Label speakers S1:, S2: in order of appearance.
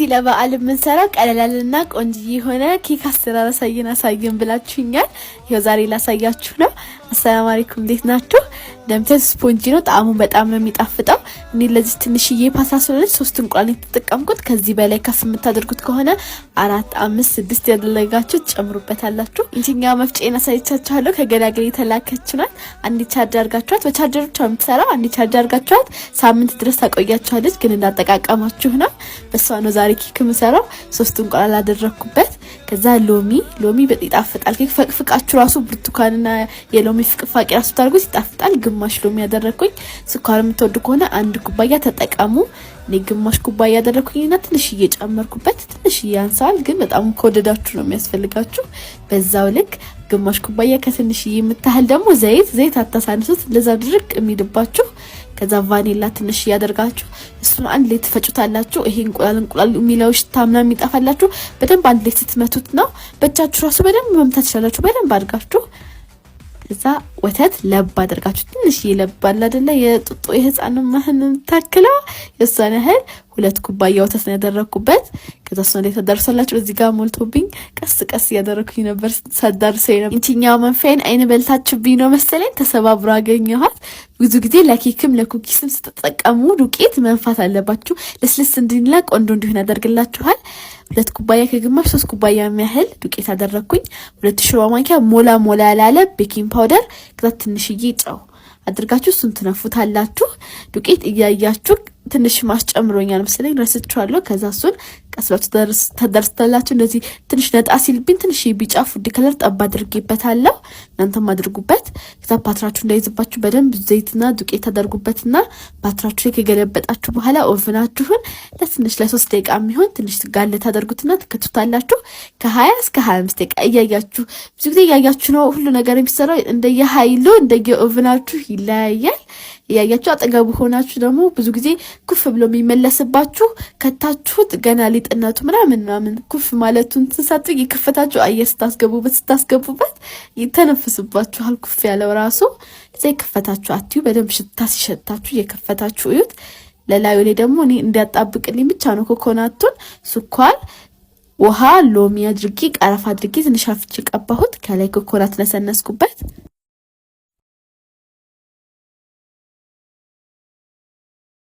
S1: ለበዓል የምንሰራው ቀለላልና ቆንጆ የሆነ ኬክ አሰራር አሳየን ብላችሁኛል። ይሄው ዛሬ ላሳያችሁ ነው። አሰላሙ አለይኩም እንዴት ናችሁ? እንደምታዩት ስፖንጂ ነው። ጣዕሙ በጣም ነው የሚጣፍጠው። እኔ ለዚህ ትንሽዬ ፓስታ ስለሆነች 3 እንቁላል ተጠቀምኩት። ከዚህ በላይ ከፍ የምታደርጉት ከሆነ 4፣ 5፣ 6 ያደረጋችሁ ጨምሩበታላችሁ። እንጂኛ መፍጨና ሳይቻችኋለሁ ከገላገሌ የተላከችናል። አንዴ ቻርጅ አድርጋችኋት በቻርጀር ብቻ የምትሰራው አንዴ ቻርጅ አድርጋችኋት ሳምንት ድረስ ታቆያችኋለች። ግን እንዳጠቃቀማችሁ ነው። በሷ ነው ዛሬ ኬክ የምሰራው። 3 እንቁላል አደረኩበት። ከዛ ሎሚ በጣም ይጣፍጣል። ኬክ ፈቅፍቃችሁ ራሱ ብርቱካንና የሎሚ ፍቅፋቂ ራሱ ታርጉት ይጣፍጣል። ግማሽ ሎሚ ያደረኩኝ። ስኳር የምትወዱ ከሆነ 1 ኩባያ ተጠቀሙ። እኔ ግማሽ ኩባያ ያደረኩኝና ትንሽዬ ጨመርኩበት። ትንሽዬ ያንሳል፣ ግን በጣም ከወደዳችሁ ነው የሚያስፈልጋችሁ። በዛው ልክ ግማሽ ኩባያ ከትንሽዬ የምታህል ደግሞ ዘይት አታሳንሱት፣ ለዛ ድርቅ የሚልባችሁ። ከዛ ቫኒላ ትንሽ ያደርጋችሁ እሱን አንድ ላይ ትፈጩታላችሁ። ይሄ እንቁላል የሚለው ሽታ ምናምን የሚጠፋላችሁ በደንብ አንድ ላይ ስትመቱት ነው። በእጃችሁ ራሱ በደንብ መምታት ትችላላችሁ፣ በደንብ አድርጋችሁ። ከዛ ወተት ለብ አድርጋችሁ ትንሽ ይለባል አይደለ? የጡጦ የህፃን ማህን ታክለው የሷን ያህል 2 ኩባያ ወተት ነው ያደረኩበት። ከዛ እሱን ላይ ተደርሶላችሁ እዚህ ጋር ሞልቶብኝ ቀስ ያደረኩኝ ነበር ሳዳርሰኝ ነው። እንቺኛው መንፈይን አይነ በልታችሁብኝ ነው መሰለኝ ተሰባብሮ አገኘኋት። ብዙ ጊዜ ለኬክም ለኩኪስም ስትጠቀሙ ዱቄት መንፋት አለባችሁ። ለስልስ እንዲላ ቆንጆ እንዲሆን ያደርግላችኋል። 2 ኩባያ ከግማሽ 3 ኩባያ የሚያህል ዱቄት አደረኩኝ። 2 ሾርባ ማንኪያ ሞላ ያለ ቤኪንግ ፓውደር፣ ከዛ ትንሽዬ ጨው አድርጋችሁ እሱን ትነፉታላችሁ። ዱቄት እያያችሁ ትንሽ ማስጨምሮኛል መሰለኝ ረስቻለሁ። ከዛ እሱን ቀስላችሁ ተደርስተላችሁ እንደዚህ ትንሽ ነጣ ሲልብኝ ትንሽ ቢጫ ፉድ ከለር ጠብ አድርጌበታለሁ። እናንተም አድርጉበት። ከዛ ፓትራችሁ እንዳይዝባችሁ በደንብ ዘይትና ዱቄት ታደርጉበትና ፓትራችሁ ላይ ከገለበጣችሁ በኋላ ኦቭናችሁን ለትንሽ ለ3 ደቂቃ የሚሆን ትንሽ ጋለ ታደርጉትና ትከቱታላችሁ። ከ20 እስከ 25 ደቂቃ እያያችሁ፣ ብዙ ጊዜ እያያችሁ ነው ሁሉ ነገር የሚሰራው። እንደየኃይሉ እንደየኦቭናችሁ ይለያያል። እያያችሁ አጠገቡ ሆናችሁ ደግሞ ብዙ ጊዜ ኩፍ ብሎ የሚመለስባችሁ ከታችሁት ገና ሊጥነቱ ምናምን ኩፍ ማለቱን ተሳቱ ይከፈታችሁ አየር ስታስገቡበት ይተነፍስባችኋል። ኩፍ ያለው ራሱ እዚህ ይከፈታችሁ አትዩ። በደንብ ሽታ ሲሸታችሁ እየከፈታችሁ እዩት። ለላዩ ላይ ደግሞ እኔ እንዲያጣብቅልኝ ብቻ ነው ኮኮናቱን፣ ስኳር፣ ውሃ፣ ሎሚ አድርጌ ቀረፋ አድርጌ ትንሽ አፍቼ ቀባሁት። ከላይ ኮኮናት ነሰነስኩበት።